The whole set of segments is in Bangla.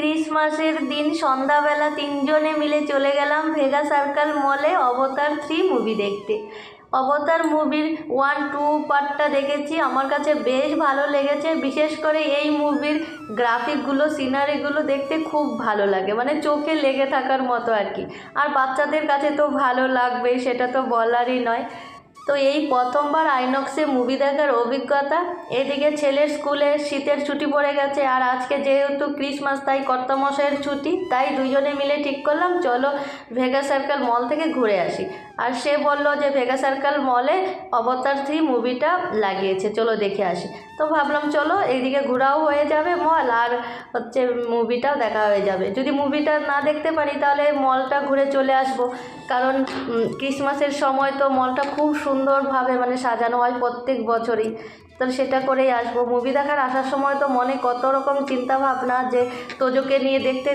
ক্রিসমাসের দিন সন্ধ্যাবেলা তিনজনে মিলে চলে গেলাম ভেগা সার্কেল মলে অবতার 3 মুভি দেখতে। অবতার মুভির 1-2 পার্টটা দেখেছি, আমার কাছে বেশ ভালো লেগেছে। বিশেষ করে এই মুভির গ্রাফিকগুলো, সিনারিগুলো দেখতে খুব ভালো লাগে, মানে চোখে লেগে থাকার মতো আর কি। আর বাচ্চাদের কাছে তো ভালো লাগবেই, সেটা তো বলারই নয়। তো এই প্রথমবার আইনক্সে মুভি দেখার অভিজ্ঞতা। এদিকে ছেলের স্কুলে শীতের ছুটি পড়ে গেছে, আর আজকে যেহেতু ক্রিসমাস তাই কর্তামশাইয়ের ছুটি, তাই দুজনে মিলে ঠিক করলাম চলো ভেগা সার্কেল মল থেকে ঘুরে আসি। আর সে বলল যে ভেগা সার্কেল মলে অবতার 3 মুভিটা লাগিয়েছে, চলো দেখে আসি। তো ভাবলাম চলো, এইদিকে ঘোরাও হয়ে যাবে মল, আর হচ্ছে মুভিটাও দেখা হয়ে যাবে। যদি মুভিটা না দেখতে পারি তাহলে মলটা ঘুরে চলে আসবো, কারণ ক্রিসমাসের সময় তো মলটা খুব সুন্দরভাবে মানে সাজানো হয় প্রত্যেক বছরই। তো সেটা করেই আসবো। মুভি দেখার আসার সময় তো মনে কত রকম চিন্তা ভাবনা, যে তোজোকে নিয়ে দেখতে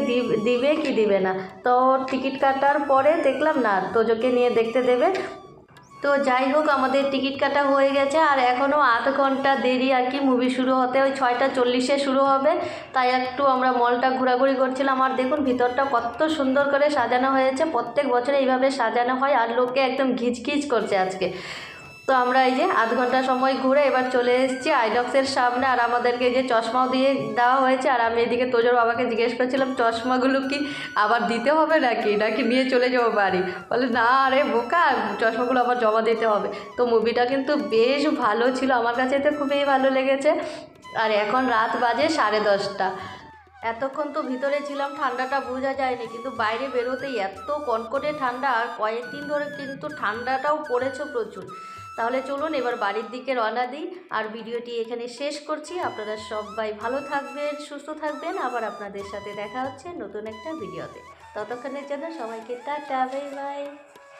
দিবে কি দিবে না। তো টিকিট কাটার পরে দেখলাম না, তোজোকে নিয়ে দেখতে দেবে। তো যাই হোক, আমাদের টিকিট কাটা হয়ে গেছে, আর এখনও আধ ঘন্টা দেরি আর কি মুভি শুরু হতে। ওই 6:40-এ শুরু হবে, তাই একটু আমরা মলটা ঘোরাঘুরি করছিলাম। আর দেখুন ভিতরটা কত সুন্দর করে সাজানো হয়েছে, প্রত্যেক বছরে এইভাবে সাজানো হয়, আর লোকে একদম ঘিচঘিচ করছে আজকে। তো আমরা এই যে আধ ঘন্টা সময় ঘুরে এবার চলে এসেছি আইনক্সের সামনে, আর আমাদেরকে এই যে চশমাও দিয়ে দেওয়া হয়েছে। আর আমি এদিকে তোজোর বাবাকে জিজ্ঞেস করছিলাম চশমাগুলো কি আবার দিতে হবে নাকি নাকি নিয়ে চলে যাবো বাড়ি। বলে না আরে বোকা, চশমাগুলো আবার জমা দিতে হবে। তো মুভিটা কিন্তু বেশ ভালো ছিল, আমার কাছে তো খুবই ভালো লেগেছে। আর এখন রাত বাজে 10:30। এতক্ষণ তো ভিতরে ছিলাম, ঠান্ডাটা বোঝা যায়নি, কিন্তু বাইরে বেরোতেই এত কনকনে ঠান্ডা। আর কয়েকদিন ধরে কিন্তু ঠান্ডাটাও পড়েছে প্রচুর। তাহলে চলুন এবার বাড়ির দিকে রওনা দিই, আর ভিডিওটি এখানে শেষ করছি। আপনারা সবাই ভালো থাকবেন, সুস্থ থাকবেন, আবার আপনাদের সাথে দেখা হচ্ছে নতুন একটা ভিডিওতে। ততক্ষণের জন্য সবাইকে টাটা, বাই বাই।